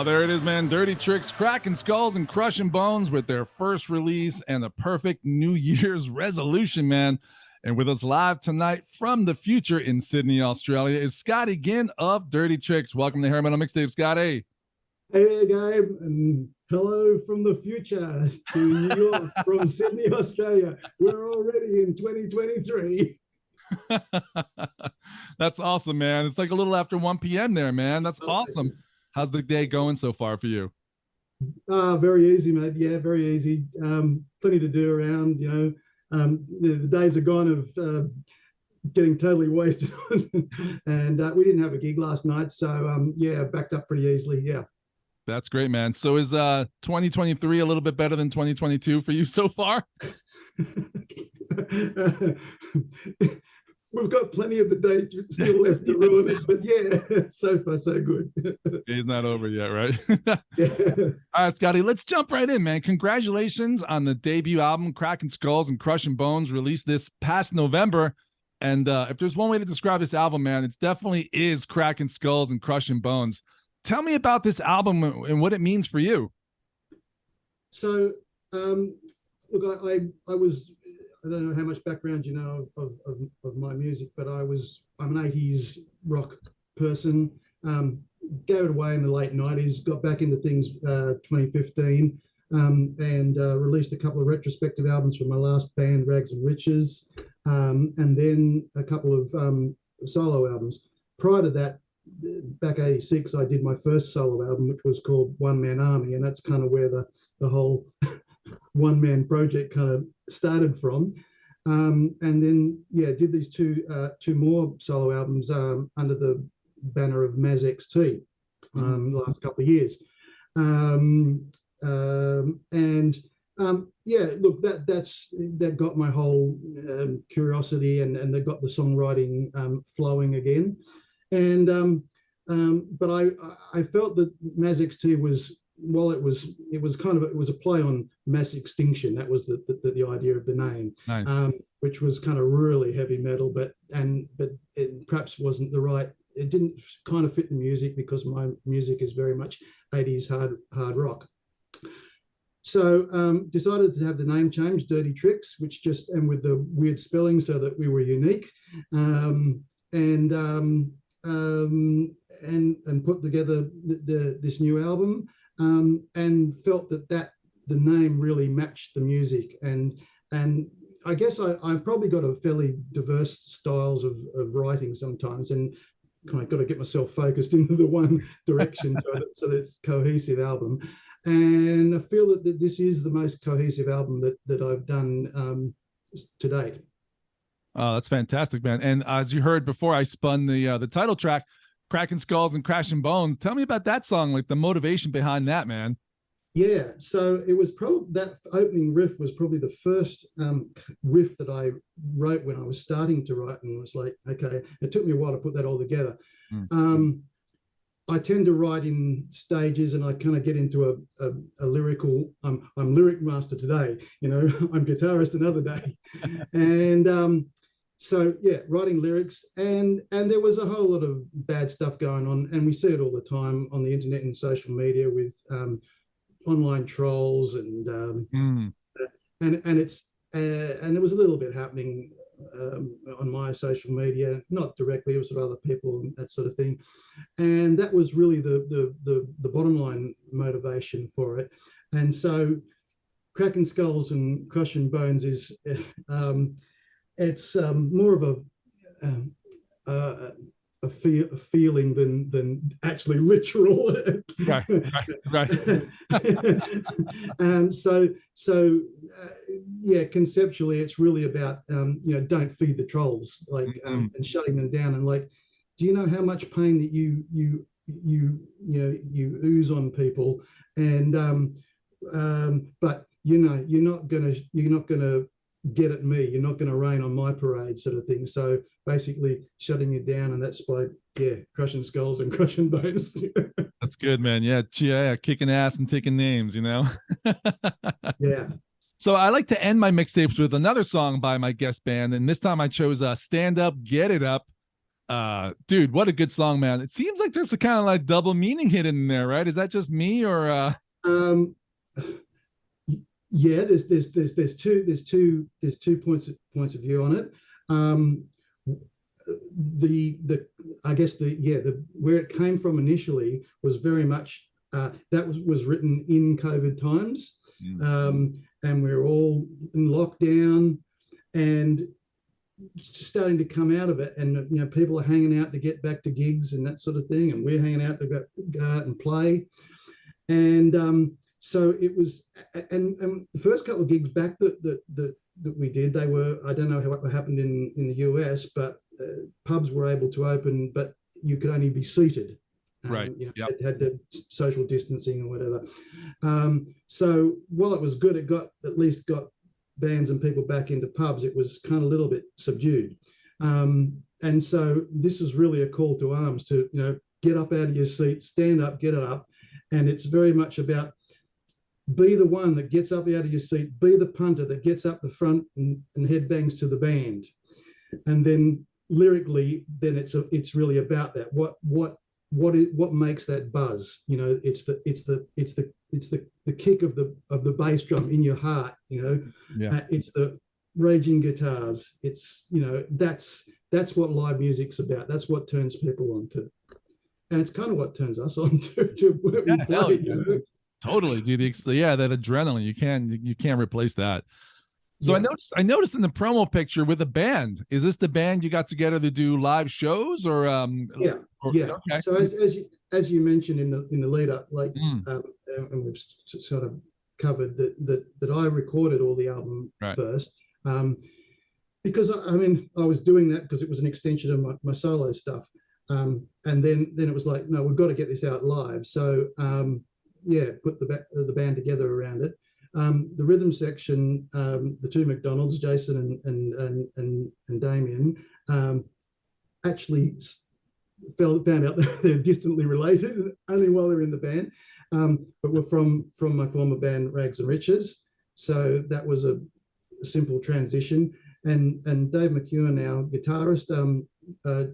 Oh, there it is, man. Durty Triix, cracking skulls and crushing bones with their first release and the perfect New Year's resolution, man. And with us live tonight from the future in Sydney, Australia, is Scotty Ginn of Durty Triix. Welcome to Hair Metal Mixtape, Scotty. Hey, Gabe, and hello from the future to New York from Sydney, Australia. We're already in 2023. That's awesome, man. It's like a little after 1 p.m. there, man. That's awesome. How's the day going so far for you? Very easy, mate. Yeah, very easy. Plenty to do around, you know. The days are gone of getting totally wasted. And we didn't have a gig last night, so yeah, backed up pretty easily. Yeah. That's great, man. So is 2023 a little bit better than 2022 for you so far? We've got plenty of the day still left to ruin it, but yeah, so far so good. He's not over yet, right? Yeah. All right, Scotty, let's jump right in, man. Congratulations on the debut album, Cracking Skulls and Crushing Bones, released this past November. And if there's one way to describe this album, man, it definitely is Cracking Skulls and Crushing Bones. Tell me about this album and what it means for you. So, look, I was, I don't know how much background you know of my music, but I'm an 80s rock person. Gave it away in the late 90s, got back into things 2015, and released a couple of retrospective albums from my last band, Rags and Riches, and then a couple of solo albums. Prior to that, back 86, I did my first solo album, which was called One Man Army, and that's kind of where the whole one-man project kind of started from. And then, yeah, did these two more solo albums under the banner of XXIII the last couple of years. Yeah, look, that got my whole curiosity, and they got the songwriting flowing again. And but I felt that XXIII was, well, it was a play on mass extinction. That was the idea of the name. Nice. Which was kind of really heavy metal, but it perhaps wasn't the right. It didn't kind of fit the music, because my music is very much 80s hard rock. So decided to have the name change, Durty Triix, which and with the weird spelling, so that we were unique, and put together this new album, and felt that the name really matched the music, and I guess I probably got a fairly diverse styles of writing sometimes, and kind of got to get myself focused into the one direction so that it's a cohesive album. And I feel that this is the most cohesive album that I've done to date. Oh, that's fantastic, man. And as you heard before, I spun the title track, Cracking Skulls and Crashing Bones. Tell me about that song, like the motivation behind that, man. Yeah, so it was probably, that opening riff was probably the first riff that I wrote when I was starting to write, and was like, okay, it took me a while to put that all together. I tend to write in stages, and I kind of get into a lyrical, I'm lyric master today, you know, I'm guitarist another day. And so yeah, writing lyrics, and there was a whole lot of bad stuff going on, and we see it all the time on the internet and social media with online trolls, and it's and there was a little bit happening on my social media, not directly, it was with other people and that sort of thing, and that was really the bottom line motivation for it. And so Cracking Skulls and Crushing Bones is it's more of a feeling than actually literal. Right. Yeah, conceptually, it's really about you know, don't feed the trolls, like and shutting them down, and like, do you know how much pain that you ooze on people, and but you know, you're not gonna get at me, you're not going to rain on my parade, sort of thing. So basically shutting you down, and that's by crushing skulls and crushing bones. That's good, man. Yeah, kicking ass and taking names, you know. Yeah. So I like to end my mixtapes with another song by my guest band, and this time I chose Stand Up, Get It Up. Dude, what a good song, man. It seems like there's a kind of like double meaning hidden in there, right? Is that just me or Um, yeah, there's two points of view on it. Um, the I guess the where it came from initially was very much that was written in COVID times, and we're all in lockdown and starting to come out of it, and people are hanging out to get back to gigs and that sort of thing, and we're hanging out to go out and play, and so it was, and the first couple of gigs back that we did, they were, I don't know what happened in the US, but pubs were able to open, but you could only be seated. right? Had the social distancing or whatever. So while it was good, it at least got bands and people back into pubs. It was kind of a little bit subdued. And so this is really a call to arms to, get up out of your seat, stand up, get it up. And it's very much about be the one that gets up out of your seat, be the punter that gets up the front and headbangs to the band. And then lyrically, then it's really about that. What makes that buzz? It's the kick of the bass drum in your heart. It's the raging guitars. It's that's what live music's about. That's what turns people on to, and it's kind of what turns us on to where we play. Totally, dude. Yeah, that adrenaline, you can't replace that. So yeah. I noticed in the promo picture with a band. Is this the band you got together to do live shows or yeah. Okay. So as you mentioned in the lead up, and we've sort of covered that I recorded all the album first, because I was doing that because it was an extension of my solo stuff, and then it was like, no, we've got to get this out live. So put the band together around it. The rhythm section, the two McDonalds, Jason and Damien, actually found out that they're distantly related only while they're in the band, but we're from my former band Rags and Riches, so that was a simple transition. And Dave McEwen, our guitarist,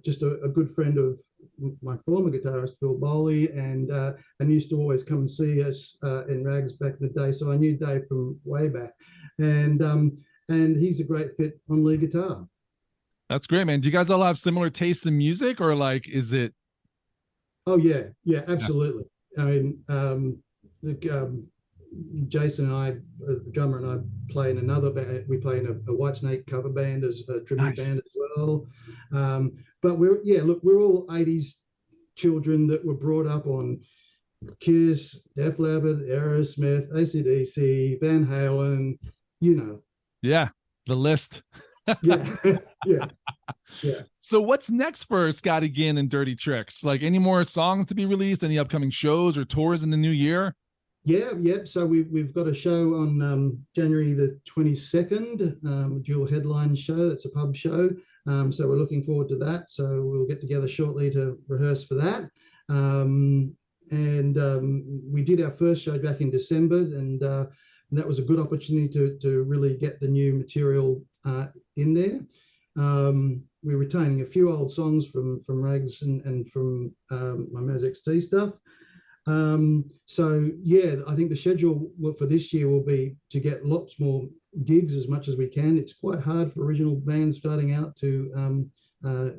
just a good friend of my former guitarist Phil Bowley, and used to always come and see us in Rags back in the day. So I knew Dave from way back, and he's a great fit on lead guitar. That's great, man. Do you guys all have similar tastes in music, or like, is it? Oh yeah, absolutely. Yeah. I mean, Jason and I, the drummer, and I play in another band. We play in a Whitesnake cover band as a tribute band as well. But we're all 80s children that were brought up on Kiss, Def Leppard, Aerosmith, AC/DC, Van Halen, Yeah, the list. yeah. So what's next for Scotty Ginn and Durty Triix? Like, any more songs to be released? Any upcoming shows or tours in the new year? Yeah. So we've got a show on January the 22nd, dual headline show. That's a pub show. So we're looking forward to that. So we'll get together shortly to rehearse for that. And we did our first show back in December, and that was a good opportunity to really get the new material in there. We're retaining a few old songs from Rags and from my Maz XT stuff. So yeah, I think the schedule for this year will be to get lots more gigs as much as we can. It's quite hard for original bands starting out to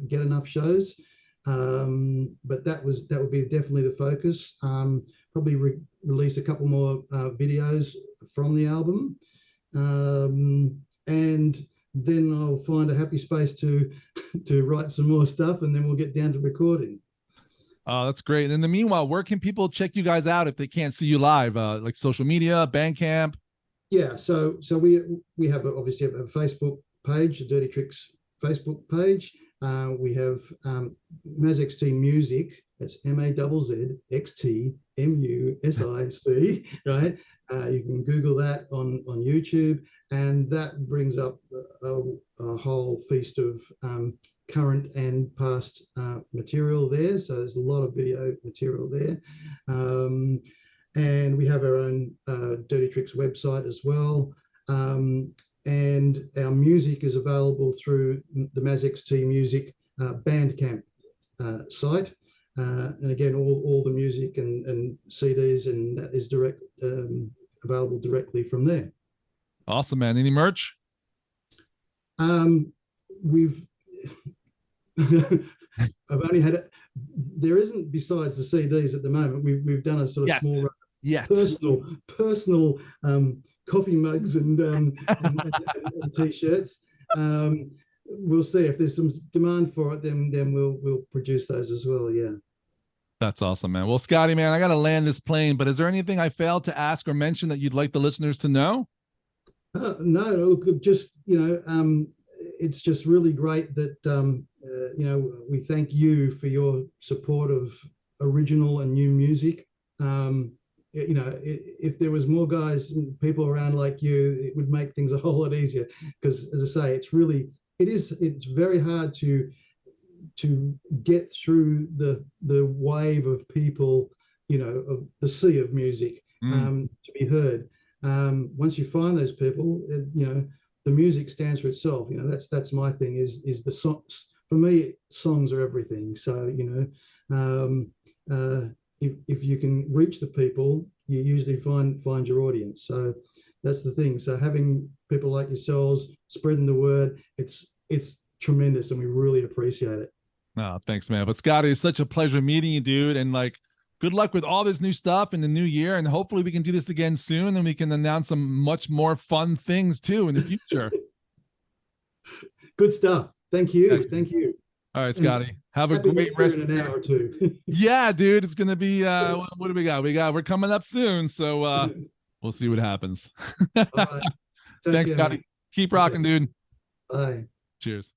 get enough shows, but that would be definitely the focus. Probably release a couple more videos from the album, and then I'll find a happy space to write some more stuff, and then we'll get down to recording. Oh, that's great. And in the meanwhile, where can people check you guys out if they can't see you live? Like social media, Bandcamp? Yeah, so we have obviously a Facebook page, the Durty Triix Facebook page. We have Maz XT Music. That's MAZZXT MUSIC, right? You can Google that on YouTube, and that brings up a whole feast of current and past material there. So there's a lot of video material there. And we have our own Durty Triix website as well. And our music is available through the Maz XT Music Bandcamp site. And again, all the music and CDs and that is available directly from there. Awesome, man. Any merch? We've I've only had it. There isn't, besides the CDs at the moment. We've done a sort of small personal coffee mugs and t-shirts. We'll see if there's some demand for it. Then we'll produce those as well. Yeah. That's awesome, man. Well, Scotty, man, I got to land this plane, but is there anything I failed to ask or mention that you'd like the listeners to know? No, just, it's just really great that, we thank you for your support of original and new music. If there was more guys and people around like you, it would make things a whole lot easier, because as I say, it's very hard to get through the wave of people, of the sea of music, to be heard. Once you find those people, the music stands for itself. That's my thing, is the songs. For me, songs are everything. So, if you can reach the people, you usually find your audience. So that's the thing. So having people like yourselves spreading the word, it's tremendous, and we really appreciate it. Oh, thanks, man. But Scotty, it's such a pleasure meeting you, dude. And good luck with all this new stuff in the new year. And hopefully we can do this again soon, and we can announce some much more fun things too in the future. Good stuff. Thank you. Thank you. All right, Scotty. Have a great rest of an hour or two. Yeah, dude. It's gonna be what do we got? We're coming up soon. So we'll see what happens. All right. Thanks, Scotty. Keep rocking, dude. Bye. Cheers.